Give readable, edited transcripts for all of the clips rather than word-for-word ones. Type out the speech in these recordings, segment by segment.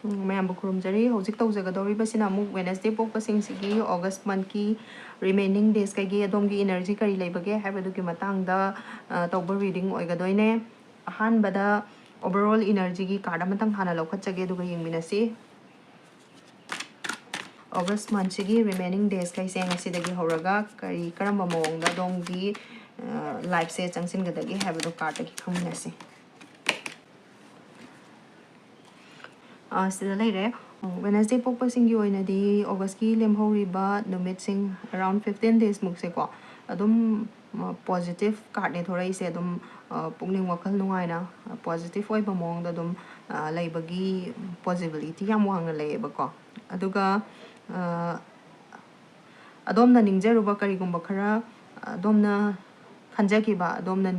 ꯃꯌꯥꯝꯕꯨ ꯈꯨꯔꯨꯝꯖꯔꯤ ꯍꯧꯖꯤꯛ ꯇꯧꯖꯒꯗꯧꯔꯤꯕꯁꯤꯅ ꯑꯃꯨꯛ ꯋꯦꯅꯁꯗꯦ ꯄꯣꯛꯄꯁꯤꯡꯁꯤꯒꯤ ꯑꯣꯒꯁ ꯃꯟꯊꯀꯤ ꯔꯤꯃꯦꯅꯤꯡ ꯗꯦꯖ ꯀꯩꯒꯤ ꯑꯗꯣꯝꯒꯤ ꯏꯅꯔꯖꯤ ꯀꯔꯤ ꯂꯩꯕꯒꯦ ꯍꯥꯏꯕꯗꯨꯒꯤ ꯃꯇꯥꯡꯗ ꯇꯧꯕ ꯔꯤꯗꯤꯡ ꯑꯣꯏꯒꯗꯣꯏꯅꯦ ꯑꯍꯥꯟꯕꯗ overall energy card amatang hana lawkhatjage aduga yengminasi August month sigi remaining days kai se ngasidagi horaga kari karamba mawongda donggi life se changsin gadagi habado card ki khangminasi sida leire Wednesday pokpasingi oinadi August ki lemhoriba numitsing around 15 days mukse ko adum positive card ne thorai se adum pukning wakhal nungaina positive oi ba mawongda adum laibagi possibility yam wangna leiba ko aduga adomna ningjaruba karigumba khara adomna khanjakiba adomna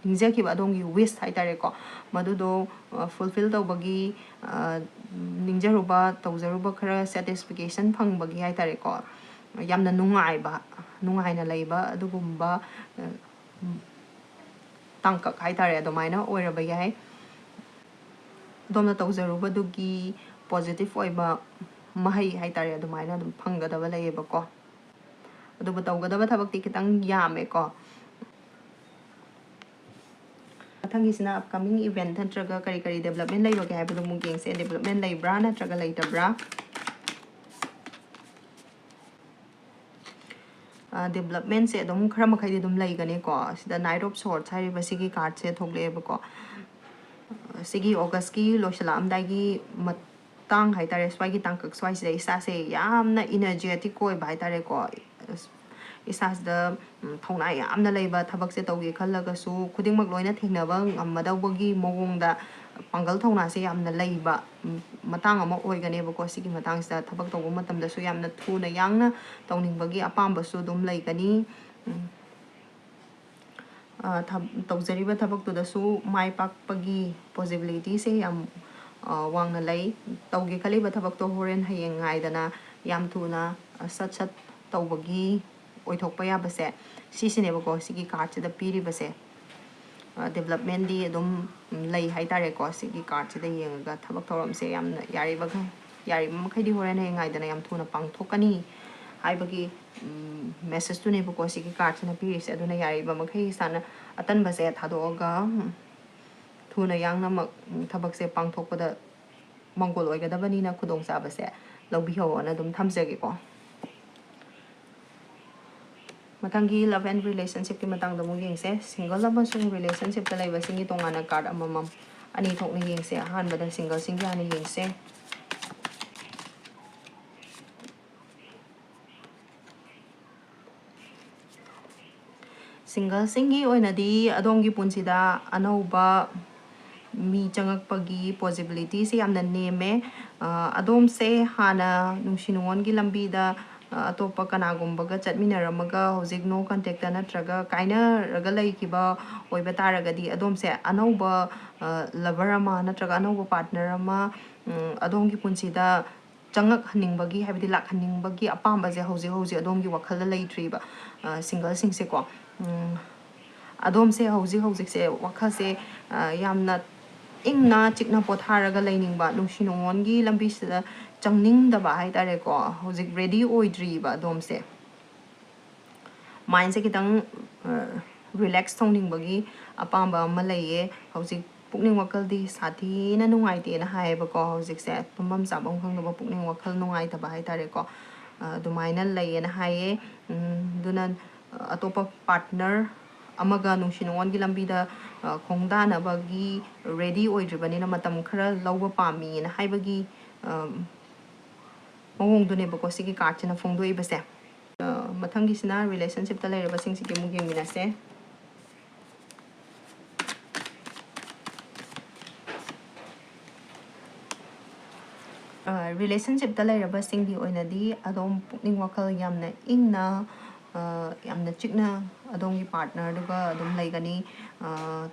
ningjakiba adomgi wish haitare ko madudo fulfill tawbagi ningjaruba tawjaruba khara satisfaction phangbagi haitare ko yamna nungaina leiba adugumba tangkak haitare adomaina oiraba yai domna tawjaruba dugi positive oiba mahai haitare adumaina adum phangadaba leiba ko aduba tawgadaba thabakti kitang yame ko mathangisina upcoming event natraga kari kari development leibage haibadu mu gengse development leibra natraga leitabra development se adum khara makhai adum leigane ko sida knight of swords hariba sigi card se thokleba ko sigi august ki loisala amdagi matang haitare swagi tangkak swai se isa se yamna energetic koi bai tare ko isasda thongna yamna leiba thabak se tawge khallaga su khudingmak loina thengnaba ngammadawgi mawongda pangal thongna se yamna leiba matang ama oigane ba ko sigi matang sa thabak tawba matamda su yamna thuna yangna tawningbagi apamba su dum leigani tawjariba thabak tu da su mai pakpagi possibility se yam wangna lei tawge khaliba thabak to horen hayeng ngaidana yam thuna sat sat tawbagi oithokpa yabase sisineba ko sigi card sida piribase development di adum lei haitare ko sigi card sida yenga thabak thoram se yamna yariba makhai di horen hayeng ngaidana yam thuna pangthokani haibagi message tu nebo ko sigi card sina pirise aduna yariba makhai sana atan base thadoga thuna yangna mak thabak se pangthokpada mongol oigadabani na khudong sa base lawbi ho na dum thamjage ko mathangi love and relationship ki matang da mo yengse single amasung relationship ta laiba singi tongana card amamam ani thokni yengse han bada single singi ani yengse single singi oinadi adongi punsida anauba mi changakpagi possibility se yamna neme adom se hana nungsinungon gi lambi da atopa kanagumbaga chatminaramaga hojik no contact natraga kaina raga leikiba oiba taragadi adom se anauba lover ama natraga anauba partner ama adongi punsida changak haningbagi habidi lak haningbagi apamba je hoji adongi wakhal leitriba single sing se ko adom se hoji se wakhal se yamna ingna chikna potharaga lainingba nungsinongi lambi sida changning da ba hai tare ko hojik ready oidri ba dom se mind se kitang relax thongning bagi apamba ma laiye hojik pukning wakal di sathi na nungai te na hai ba ko hojik se tumbam sabong khang ba pukning wakal nungai ta ba hai tare ko dumaina laiye na haye dunan atopa partner amaga nungsinongon gi lambi da khongda na bagi ready oidribani na matam khara lawba pami na haibagi mawong dune ba ko sigi card china phongdoi base mathangi sina relationship ta leira basing sigi mu yengmina se relationship ta leira basing di oinadi adom pukning wakal yamna ingna yamna chikna adongi partner duga adom leigani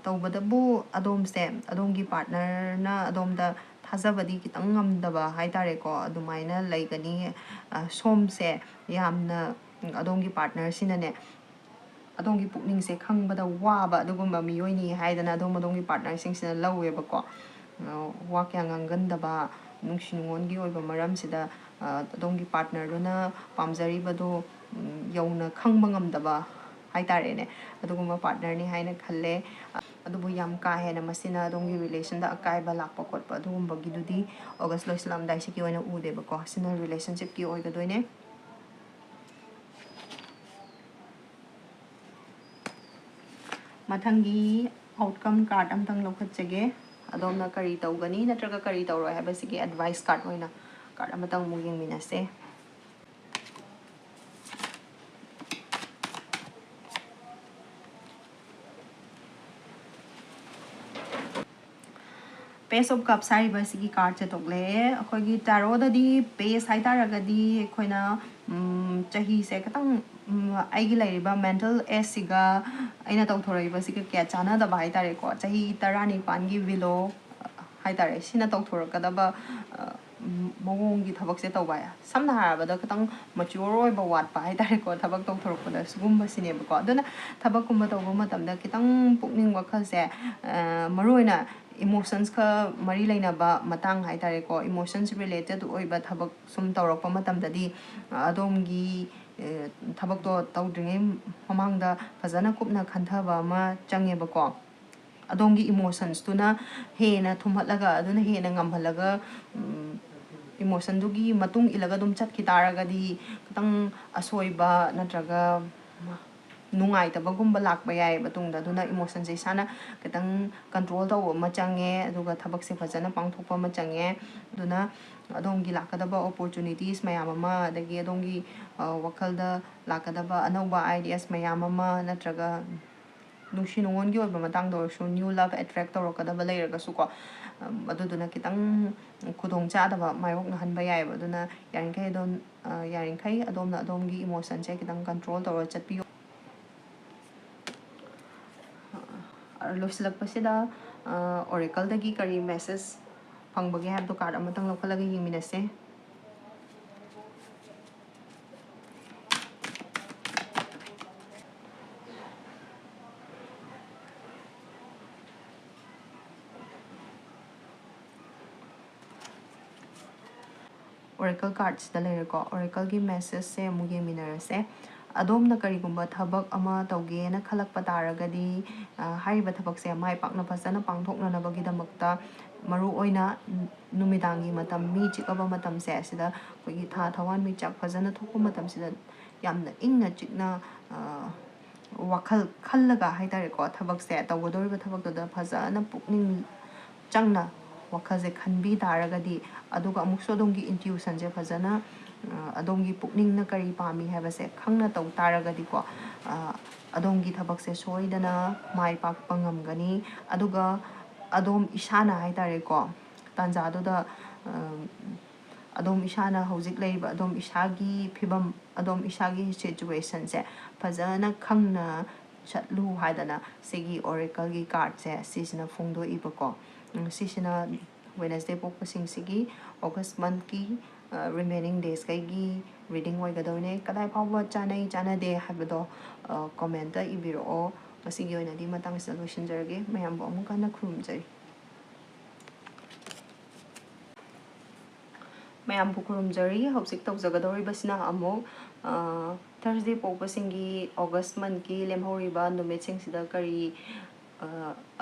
tawbadabu adom se adongi partner na adom da thazabadi kitang ngamdaba haitare ko adumaina leigani som se yamna adongi partner sinane adongi pukning se khangbada waba adugumba miyoini haidana adongi partner sing sina laweba ko wa kya ngangandaba ꯅꯨꯡꯁꯤ ꯅꯨꯡꯉꯣꯟꯒꯤ ꯑꯣꯏꯕ ꯃꯔꯝꯁꯤꯗ ꯑꯗꯣꯝꯒꯤ ꯄꯥꯔꯠꯅꯔꯗꯨꯅ ꯄꯥꯝꯖꯔꯤꯕꯗꯣ ꯌꯧꯅ ꯈꯪꯕ ꯉꯝꯗꯕ ꯍꯥꯏꯇꯥꯔꯦꯅꯦ ꯑꯗꯨꯒꯨꯝꯕ ꯄꯥꯔꯠꯅꯔꯅꯤ ꯍꯥꯏꯅ ꯈꯜꯂꯦ ꯑꯗꯨꯕꯨ ꯌꯥꯝ ꯀꯥ ꯍꯦꯟꯅ ꯃꯁꯤꯅ ꯑꯗꯣꯝꯒꯤ ꯔꯤꯂꯦꯁꯟꯗ ꯑꯀꯥꯏꯕ ꯂꯥꯛꯄ ꯈꯣꯠꯄ ꯑꯗꯨꯒꯨꯝꯕꯒꯤꯗꯨꯗꯤ ꯑꯣꯒꯁ ꯂꯣꯏꯁꯤꯜꯂꯝꯗꯥꯏꯁꯤꯒꯤ ꯑꯣꯏꯅ ꯎꯗꯦꯕꯀꯣ ꯁꯤꯅ ꯔꯤꯂꯦꯁꯟꯁꯤꯞꯀꯤ ꯑꯣꯏꯒꯗꯣꯏꯅꯦ ꯃꯊꯪꯒꯤ ꯑꯥꯎꯠꯀꯝ ꯀꯥꯔꯗ ꯑꯝꯇꯪ ꯂꯧꯈꯠꯆꯒꯦ ꯑꯗꯣꯝꯅ ꯀꯔꯤ ꯇꯧꯒꯅꯤ ꯅꯠꯇ꯭ꯔꯒ ꯀꯔꯤ ꯇꯧꯔꯣꯏ ꯍꯥꯏꯕꯁꯤꯒꯤ ꯑꯦꯗꯚꯥꯏꯁ ꯀꯥꯔꯗ ꯑꯣꯏꯅ ꯀꯥꯔꯗ ꯑꯃꯇꯪ ꯑꯃꯨꯛ ꯌꯦꯡꯃꯤꯟꯅꯁꯦ ꯄꯦꯁ ꯑꯣꯐ ꯀꯞꯁ ꯍꯥꯏꯔꯤꯕꯁꯤꯒꯤ ꯀꯥꯔꯠꯁꯦ ꯊꯣꯛꯂꯛꯑꯦ ꯑꯩꯈꯣꯏꯒꯤ ꯇꯥꯔꯣꯗꯗꯤ ꯄꯦꯁ ꯍꯥꯏꯇꯥꯔꯒꯗꯤ ꯑꯩꯈꯣꯏꯅ ꯆꯍꯤꯁꯦ ꯈꯤꯇꯪ ꯑꯩꯒꯤ ꯂꯩꯔꯤꯕ ꯃꯦꯟꯇꯦꯜ ꯑꯦꯖꯁꯤꯒ ꯑꯩꯅ ꯇꯧꯊꯣꯔꯛꯏꯕꯁꯤꯒ ꯀꯌꯥ ꯆꯥꯟꯅꯗꯕ ꯍꯥꯏꯇꯥꯔꯦꯀꯣ ꯆꯍꯤ 19ꯒꯤ ꯋꯤꯂꯣ ꯍꯥꯏꯇꯥꯔꯦ ꯁꯤꯅ ꯇꯧꯊꯣꯔꯛꯀꯗꯕ ꯃꯑꯣꯡꯒꯤ ꯊꯕꯛꯁꯦ ꯇꯧꯕ ꯁꯝꯅ ꯍꯥꯏꯔꯕꯗ ꯈꯤꯇꯪ ꯃꯆ꯭ꯌꯣꯔ ꯑꯣꯏꯕ ꯋꯥꯠꯄ ꯍꯥꯏꯇꯥꯔꯦꯀꯣ ꯊꯕꯛ ꯇꯧꯊꯣꯔꯛꯄꯗ ꯁꯤꯒꯨꯝꯕꯁꯤꯅꯦꯕꯀꯣ ꯑꯗꯨꯅ ꯊꯕꯛꯀꯨꯝꯕ ꯇꯧꯕ ꯃꯇꯝꯗ ꯈꯤꯇꯪ ꯄꯨꯛꯅꯤꯡ ꯋꯥꯈꯜꯁꯦ ꯃꯔꯨꯑꯣꯏꯅ ꯏꯃꯣꯁꯟꯁꯀ ꯃꯔꯤ ꯂꯩꯅꯕ ꯃꯇꯥꯡ ꯍꯥꯏꯇꯥꯔꯦꯀꯣ ꯏꯃꯣꯁꯟꯁ ꯔꯤꯂꯦꯇꯦꯠ ꯑꯣꯏꯕ ꯊꯕꯛ ꯁꯨꯝ ꯇꯧꯔꯛꯄ ꯃꯇꯝꯗꯗꯤ ꯑꯗꯣꯝꯒꯤ ꯊꯕꯛꯇꯣ ꯇꯧꯗ꯭ꯔꯤꯉꯩ ꯃꯃꯥꯡꯗ ꯐꯖꯅ ꯀꯨꯞꯅ ꯈꯟꯊꯕ ꯑꯃ ꯆꯪꯉꯦꯕꯀꯣ ꯑꯗꯣꯝꯒꯤ ꯏꯃꯣꯁꯟꯁꯇꯨꯅ ꯍꯦꯟꯅ ꯊꯨꯝꯍꯠꯂꯒ ꯑꯗꯨꯅ ꯍꯦꯟꯅ ꯉꯝꯍꯜꯂꯒ ꯏꯃꯣꯁꯟꯗꯨꯒꯤ ꯃꯇꯨꯡ ꯏꯜꯂꯒ ꯑꯗꯨꯝ ꯆꯠꯈꯤ ꯇꯥꯔꯒꯗꯤ ꯈꯤꯇꯪ ꯑꯁꯣꯏꯕ ꯅꯠꯇ꯭ꯔꯒ ꯅꯨꯡꯉꯥꯏꯇꯕꯒꯨꯝꯕ ꯂꯥꯛꯄ ꯌꯥꯏꯑꯕ ꯇꯨꯡꯗ ꯑꯗꯨꯅ ꯏꯃꯣꯁꯟꯁꯦ ꯏꯁꯥꯅ ಖꯤꯇꯪ ꯀꯟꯇ꯭ꯔꯣꯜ ꯇꯧꯕ ꯑꯃ ꯆꯪꯉꯦ ꯑꯗꯨꯒ ꯊꯕꯛꯁꯦ ꯐꯖꯅ ꯄꯥꯡꯊꯣꯛꯄ ꯑꯃ ꯆꯪꯉꯦ ꯑꯗꯨꯅ ꯑꯗꯣꯝꯒꯤ ꯂꯥꯛꯀꯗꯕ ꯑꯣꯄꯣꯔꯆꯨꯅꯤꯇꯤꯁ ꯃꯌꯥꯝ ꯑꯃ ꯑꯗꯒꯤ ꯑꯗꯣꯝꯒꯤ ꯋꯥꯈꯜꯗ ꯂꯥꯛꯀꯗꯕ ꯑꯅꯧꯕ ꯑꯥꯏꯗꯤꯌꯥꯁ ꯃꯌꯥꯝ ꯑꯃ ꯅꯠꯇ꯭ꯔꯒ ꯅꯨꯡꯁꯤ ꯅꯨꯡꯉꯣꯟꯒꯤ ꯑꯣꯏꯕ ꯃꯇꯥꯡꯗ ꯑꯣꯏꯔꯁꯨ ꯅ꯭ꯌꯨ ꯂꯚ ꯑꯦꯇ꯭ꯔꯦꯛ ꯇꯧꯔꯛꯀꯗꯕ ꯂꯩꯔꯒꯁꯨꯀꯣ ꯑꯗꯨꯗꯨꯅ ꯈꯤꯇꯪ ꯈꯨꯗꯣꯡꯆꯥꯗꯕ ꯃꯥꯌꯣꯛꯅꯍꯟꯕ ꯌꯥꯏꯑꯕ ꯑꯗꯨꯅ ꯌꯥꯔꯤꯈꯩ ꯑꯗꯣꯝꯅ ꯑꯗꯣꯝꯒꯤ ꯏꯃꯣꯁꯟꯁꯦ ꯈꯤꯇꯪ ꯀꯟꯇ꯭ꯔꯣꯜ ꯇꯧꯔ ꯆꯠꯄꯤꯌꯨ ꯂꯣꯏꯁꯤꯜꯂꯛꯄꯁꯤꯗ ꯑꯣꯔꯦꯀꯜꯗꯒꯤ ꯀꯔꯤ ꯃꯦꯁꯦꯖ ꯐꯪꯕꯒꯦ ꯍꯥꯏꯕꯗꯣ ꯀꯥꯔꯗ ꯑꯃꯇꯪ ꯂꯧꯈꯠꯂꯒ ꯌꯦꯡꯃꯤꯟꯅꯁꯦ ꯑꯣꯔꯦꯀꯜ ꯀꯥꯔꯠꯁꯤꯗ ꯂꯩꯔꯦꯀꯣ ꯑꯣꯔꯦꯀꯜꯒꯤ ꯃꯦꯁꯦꯖꯁꯦ ꯑꯃꯨꯛ ꯌꯦꯡꯃꯤꯟꯅꯔꯁꯦ ꯑꯗꯣꯝꯅ ꯀꯔꯤꯒꯨꯝꯕ ꯊꯕꯛ ꯑꯃ ꯇꯧꯒꯦꯅ ꯈꯜꯂꯛꯄ ꯇꯥꯔꯒꯗꯤ ꯍꯥꯏꯔꯤꯕ ꯊꯕꯛꯁꯦ ꯃꯥꯏ ꯄꯥꯛꯅ ꯐꯖꯅ ꯄꯥꯡꯊꯣꯛꯅꯅꯕꯒꯤꯗꯃꯛꯇ ꯃꯔꯨꯑꯣꯏꯅ ꯅꯨꯃꯤꯗꯥꯡꯒꯤ ꯃꯇꯝ ꯃꯤ ꯆꯤꯛꯑꯕ ꯃꯇꯝꯁꯦ ꯑꯁꯤꯗ ꯑꯩꯈꯣꯏꯒꯤ ꯊꯥ ꯊꯋꯥꯟꯃꯤꯆꯥꯛ ꯐꯖꯅ ꯊꯣꯛꯄ ꯃꯇꯝꯁꯤꯗ ꯌꯥꯝꯅ ꯏꯪꯅ ꯆꯤꯛꯅ ꯋꯥꯈꯜ ꯈꯜꯂꯒ ꯍꯥꯏꯇꯥꯔꯦꯀꯣ ꯊꯕꯛꯁꯦ ꯇꯧꯒꯗꯧꯔꯤꯕ ꯊꯕꯛꯇꯨꯗ ꯐꯖꯅ ꯄꯨꯛꯅꯤꯡ ꯆꯪꯅ ꯋꯥꯈꯜꯁꯦ ꯈꯟꯕꯤ ꯇꯥꯔꯒꯗꯤ ꯑꯗꯨꯒ ꯑꯃꯨꯛꯁꯨ ꯑꯗꯣꯝꯒꯤ ꯏꯟꯇ꯭ꯌꯨꯁꯟꯁꯦ ꯐꯖꯅ ꯑꯗꯣꯝꯒꯤ ꯄꯨꯛꯅꯤꯡꯅ ꯀꯔꯤ ꯄꯥꯝꯃꯤ ꯍꯥꯏꯕꯁꯦ ꯈꯪꯅ ꯇꯧ ꯇꯥꯔꯒꯗꯤꯀꯣ ꯑꯗꯣꯝꯒꯤ ꯊꯕꯛꯁꯦ ꯁꯣꯏꯗꯅ ꯃꯥꯏ ꯄꯥꯛꯄ ꯉꯝꯒꯅꯤ ꯑꯗꯨꯒ ꯑꯗꯣꯝ ꯏꯁꯥꯅ ꯍꯥꯏꯇꯥꯔꯦꯀꯣ ꯇꯥꯟꯖꯥꯗꯨꯗ ꯑꯗꯣꯝ ꯏꯁꯥꯅ ꯍꯧꯖꯤꯛ ꯂꯩꯔꯤꯕ ꯑꯗꯣꯝ ꯏꯁꯥꯒꯤ ꯐꯤꯕꯝ ꯑꯗꯣꯝ ꯏꯁꯥꯒꯤ ꯁꯤꯆꯨꯋꯦꯁꯟꯁꯦ ꯐꯖꯅ ꯈꯪꯅ ꯆꯠꯂꯨ ꯍꯥꯏꯗꯅ ꯁꯤꯒꯤ ꯑꯣꯔꯦꯀꯜꯒꯤ ꯀꯥꯔꯠꯁꯦ ꯁꯤꯁꯤꯅ ꯐꯣꯡꯗꯣꯛꯏꯕꯀꯣ ꯁꯤꯁꯤꯅ ꯋꯦꯅꯁꯗꯦ ꯄꯣꯛꯄꯁꯤꯡꯁꯤꯒꯤ ꯑꯣꯒꯁ ꯃꯟꯊꯀꯤ ꯔꯤꯃꯦꯅꯤꯡ ꯗꯦꯖꯈꯩꯒꯤ ꯔꯤꯗꯤꯡ ꯑꯣꯏꯒꯗꯧꯅꯦ ꯀꯗꯥꯏ ꯐꯥꯎꯕ ꯆꯥꯅꯩ ꯆꯥꯟꯅꯗꯦ ꯍꯥꯏꯕꯗꯣ ꯀꯣꯃꯦꯟꯇ ꯏꯕꯤꯔꯛꯑꯣ ꯉꯁꯤꯒꯤ ꯑꯣꯏꯅꯗꯤ ꯃꯇꯥꯡꯁꯤꯗ ꯂꯣꯏꯁꯤꯟꯖꯔꯒꯦ ꯃꯌꯥꯝꯕꯨ ꯑꯃꯨꯛ ꯍꯟꯅ ꯈꯨꯔꯨꯝꯖꯔꯤ ꯃꯌꯥꯝꯕꯨ ꯈꯨꯔꯨꯝꯖꯔꯤ ꯍꯧꯖꯤꯛ ꯇꯧꯖꯒꯗꯧꯔꯤꯕꯁꯤꯅ ꯑꯃꯨꯛ ꯊꯔꯁꯗꯦ ꯄꯣꯛꯄꯁꯤꯡꯒꯤ ꯑꯣꯒꯁ ꯃꯟꯊꯀꯤ ꯂꯦꯝꯍꯧꯔꯤꯕ ꯅꯨꯃꯤꯠꯁꯤꯡꯁꯤꯗ ꯀꯔꯤ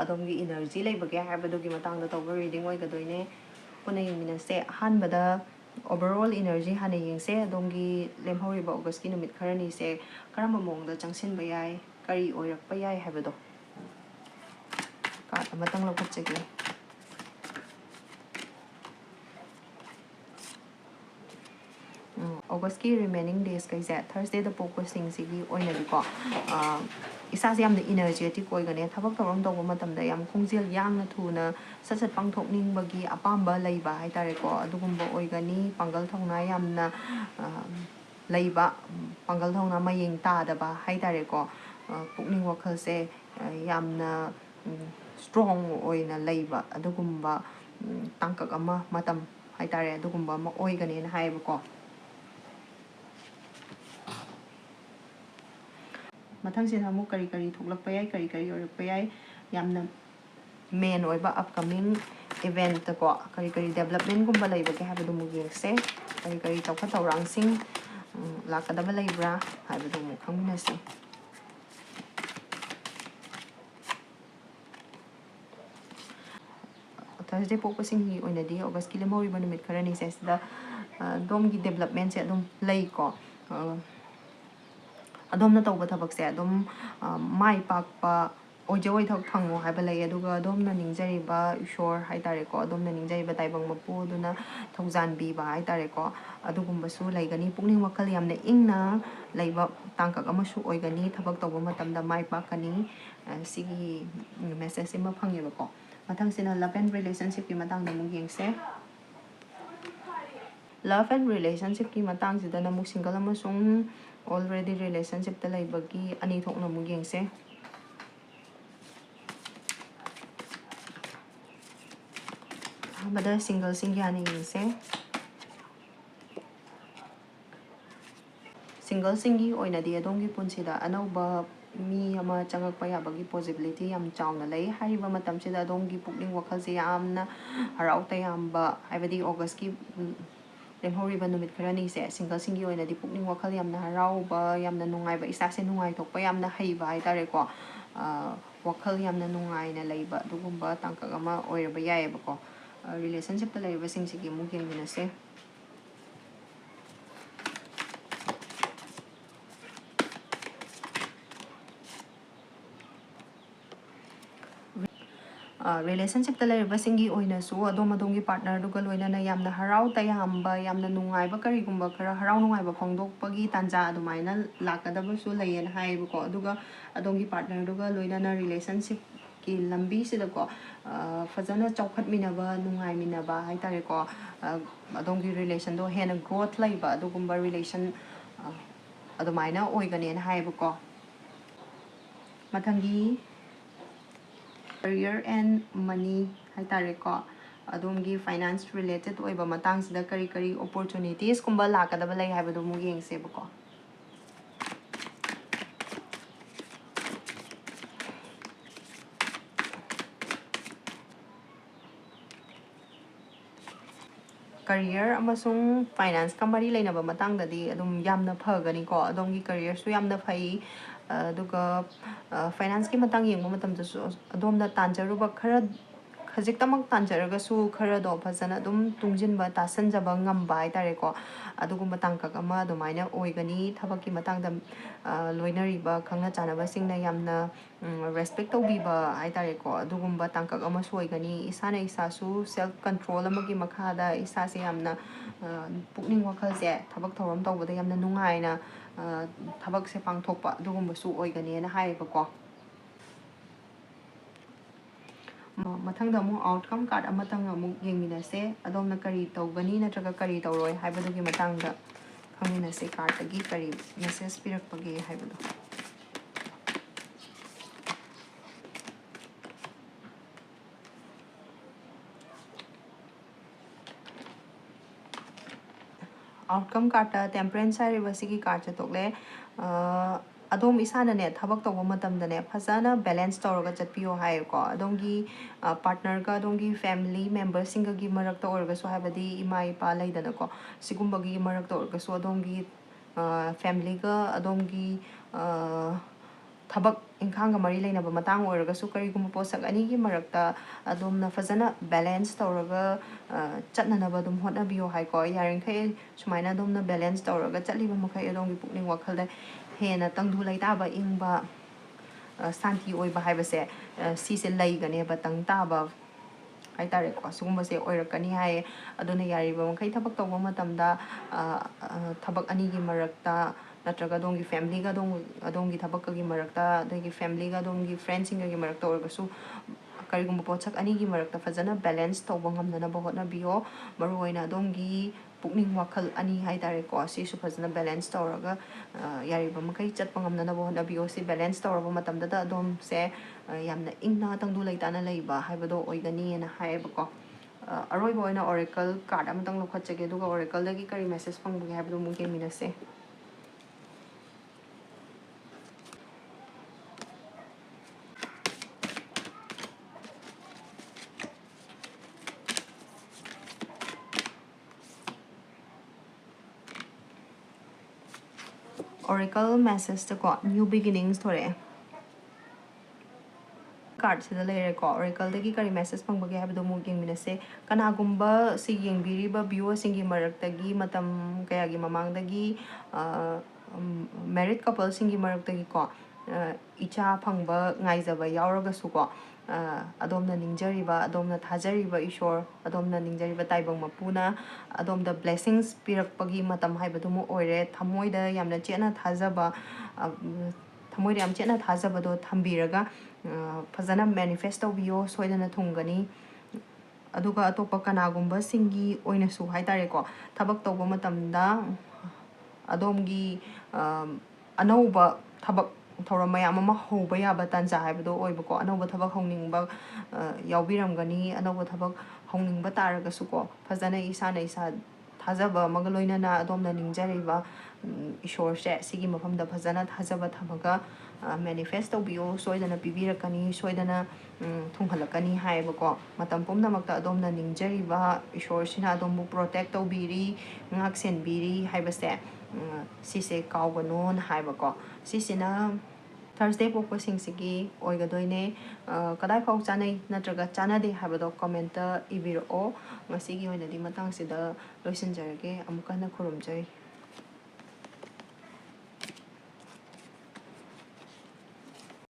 ꯑꯗꯣꯝꯒꯤ ꯏꯅꯔꯖꯤ ꯂꯩꯕꯒꯦ ꯍꯥꯏꯕꯗꯨꯒꯤ ꯃꯇꯥꯡꯗ ꯇꯧꯕ ꯔꯤꯗꯤꯡ ꯑꯣꯏꯒꯗꯣꯏꯅꯦ ꯄꯨꯟꯅ ꯌꯦꯡꯃꯤꯟꯅꯁꯦ ꯑꯍꯥꯟꯕꯗ ꯑꯣꯚꯔꯑꯣꯜ ꯏꯅꯔꯖꯤ ꯍꯥꯟꯅ ꯌꯦꯡꯁꯦ ꯑꯗꯣꯝꯒꯤ ꯂꯦꯝꯍꯧꯔꯤꯕ ꯑꯣꯒꯁꯀꯤ ꯅꯨꯃꯤꯠ ꯈꯔꯅꯤꯁꯦ ꯀꯔꯝꯕ ꯃꯑꯣꯡꯗ ꯆꯪꯁꯤꯟꯕ ꯌꯥꯏ ꯀꯔꯤ ꯑꯣꯏꯔꯛꯄ ꯌꯥꯏ ꯍꯥꯏꯕꯗꯣ ꯀꯥꯔꯗ ꯑꯃꯇꯪ ꯂꯧꯈꯠꯆꯒꯦ ꯑꯣꯒꯁꯀꯤ ꯔꯤꯃꯦꯅꯤꯡ ꯗꯦꯖꯈꯩꯁꯦ ꯊꯔꯁꯗꯦꯗ ꯄꯣꯛꯄꯁꯤꯡꯁꯤꯒꯤ ꯑꯣꯏꯅꯗꯤꯀꯣ ꯏꯁꯥꯁꯦ ꯌꯥꯝꯅ ꯏꯅꯔꯖꯦꯇꯤꯛ ꯑꯣꯏꯒꯅꯤ ꯊꯕꯛ ꯊꯧꯔꯝ ꯇꯧꯕ ꯃꯇꯝꯗ ꯌꯥꯝ ꯈꯣꯡꯖꯦꯜ ꯌꯥꯡꯅ ꯊꯨꯅ ꯁꯠ ꯁꯠ ꯄꯥꯡꯊꯣꯛꯅꯤꯡꯕꯒꯤ ꯑꯄꯥꯝꯕ ꯂꯩꯕ ꯍꯥꯏꯇꯥꯔꯦꯀꯣ ꯑꯗꯨꯒꯨꯝꯕ ꯑꯣꯏꯒꯅꯤ ꯄꯥꯡꯒꯜ ꯊꯧꯅꯥ ꯌꯥꯝꯅ ꯂꯩꯕ ꯄꯥꯡꯒꯜ ꯊꯧꯅꯥ ꯃꯌꯦꯡ ꯇꯥꯗꯕ ꯍꯥꯏꯇꯥꯔꯦꯀꯣ ꯄꯨꯛꯅꯤꯡ ꯋꯥꯈꯜꯁꯦ ꯌꯥꯝꯅ ꯁ꯭ꯇ꯭ꯔꯣꯡ ꯑꯣꯏꯅ ꯂꯩꯕ ꯑꯗꯨꯒꯨꯝꯕ ꯇꯥꯡꯀꯛ ꯑꯃ ꯃꯇꯝ ꯍꯥꯏꯇꯥꯔꯦ ꯑꯗꯨꯒꯨꯝꯕ ꯑꯃ ꯑꯣꯏꯒꯅꯦꯅ ꯍꯥꯏꯌꯦꯕꯀꯣ ꯃꯊꯪꯁꯤꯗ ꯑꯃꯨꯛ ꯀꯔꯤ ꯀꯔꯤ ꯊꯣꯛꯂꯛꯄ ꯌꯥꯏ ꯀꯔꯤ ꯀꯔꯤ ꯑꯣꯏꯔꯛꯄ ꯌꯥꯏ ꯌꯥꯝꯅ main oiba upcoming event ko kari kari development gumba laibage habadu mu yengse kari kari tawka tawrangsing lakadaba laibra habadu mu khangminase Thursday pokpasing hi oinadi August ki lemori ba numit kharani se sida dom gi development se adum lay ko adom na tawba thabak se adum mai pakpa ojoi thak phango haiba lay aduga adom na ningjari ba ishor hai tare ko adom na ningjari ba taibang mapu duna thongjan bi ba hai tare ko adugumba su laigani pukning wakhal yamna ingna laiba tangkak amasu oigani thabak tawba matamda mai pakani sigi message ma phangi ba ko mathang sina love and relationship ki matang na mung yengse love and relationship ki matang sida na muk single amasung already relationship ta laibagi ani thok na mung yengse Bada single singi ani yengse single singi oina di adongi punsida anauba mi ama changak pa yabagi possibility yam chawna lay hariba matam sida adongi pukning wakhal se yamna harau ta yamba haibadi August ki lemhori ba numit kharani se single singi oina di pukning wakhal yamna harau ba yamna nungai ba isa se nungai thokpa yamna heiba hai tare ko wakhal yamna nungai na laiba dugumba tangkak ama oiraba yaeba ko relationship ta laiba singsigi mu gengina se relationship ta laiba singi oina su adom adongi partner duga loina na yamna harau tayamba yamna nungai ba kari gumba khara harau nungai ba phongdok pagi tanja adumaina lakadaba su layen haiba ko aduga adongi partner duga loina na relationship ki lambi sida ko fazana chawkhat minaba nungai minaba hai tare ko adongi relation do hena growth laiba adugumba relation adumaina oigane na haiba ko mathangi career and money hai tare ko adomgi finance related oiba matang sida kari kari opportunities kumba lakadaba lai haibadu mu yengse ba ko career amasung finance ka mari lainaba matangdadi adum yamna phagani ko adomgi career su yamna phai aduga finance ki matang yengba matamdasu adomda tanjaruba khara khajiktamak tanjaraga su khara do phajana adum tungjinba tasanjaba ngamba hai tare ko adugumba tangkak ama adumaina oigani thabaki matangda loinariba khangna chanaba singna yamna respect tawbiba hai tare ko adugumba tangkak ama su oigani isana isasu self control amagi makhada isa se yamna pukning wakhal se thabak thoram tawbada yamna nungaina thabak se pangthokpa adugumba su oigani na haiba ko mathangda mu outcome card amatang amu yengminase adomna kari tawgani natraga kari tawroi haibadugi matangda khangminase card tagi kari message pirakpage haibadu outcome card ta temperance haiba sigi card cha tokle adom isana ne thabak tawba matamda ne phajana balance tawraga chatpiyo hai ko adongi partner ga adongi family members singa gi marakta orga so habadi ima ipa laidana ko sigumba gi marakta orga so adongi family ga adongi thabak inkhang ga mari lainaba matang orga so kari gumba posak ani gi marakta adomna fajana balance tawraga chatnanaba dum hotna biyo hai ko yaring khai sumaina adomna balance tawraga chatliba makhai adongi pukning wakhalda hena tangdu laitaba ingba santi oiba haibase sise laigane ba tang taba hai tare ko sugumba se oirakani hai aduna yariba makhai thabak tawba matamda thabak ani gi marakta natraga dongi family ga adongi thabak gi marakta adongi family ga adongi friends singa gi marakta orgasu karigumba pochak ani gi marakta fajana balance tawba ngamdana ba hotna biyo maruoina adongi pukning wakhal ani hai tare ko si su fajana balance tawraga yariba makai chatpa ngamdana ba hotna biyo si balance tawraba matamda da adom se yamna ingna tangdu laitana leiba haibado oigani na haiba ko aroiba oina oracle card amatang lokhatchage duga oracle dagi kari message pangbugi haibado mu yeminase Oracle message ko new beginnings thore card sida lere ko Oracle dagi kari message pangbagi habdo mo yengminase kanagumba si yengbiriba viewer singi maraktagi matam kayagi mamangdagi married couple singi maraktagi ko icha phangba ngaijaba yauragasu ko adom na ningjariba adom na thajariba ishor adom na ningjariba taibang mapuna adom da blessings pirakpagi matam haibadu mo oire thamoida yamna chena thajaba thamoida yam chena thajaba do thambiraga fazana manifest tawbiyo soidana thungani aduga atopa kanagumba singi oina su haitare ko thabak tawba matamda adomgi anauba thabak thauram mayam ama hoba yaba tanja haibado oiba ko anauba thabak honingba yaubiramgani anauba thabak honingba taragasu ko fazana isana isa thajaba magaloina adomna ningjariba ishor se sigi mafamda fazana thajaba thamaga manifest tawbiyo soidana pibirakani soidana thunghalakani haiba ko matam pumnamakta adomna ningjariba ishor sina adombu protect tawbiri ngak senbiri haibase sise kauganon haiba ko sisina Thursday pokpa singsigi oigadoine kadai phau chanai natraga chanade habado comment ibiro o ngasigi oinadi matang sida loisinjarage amukana khurumjai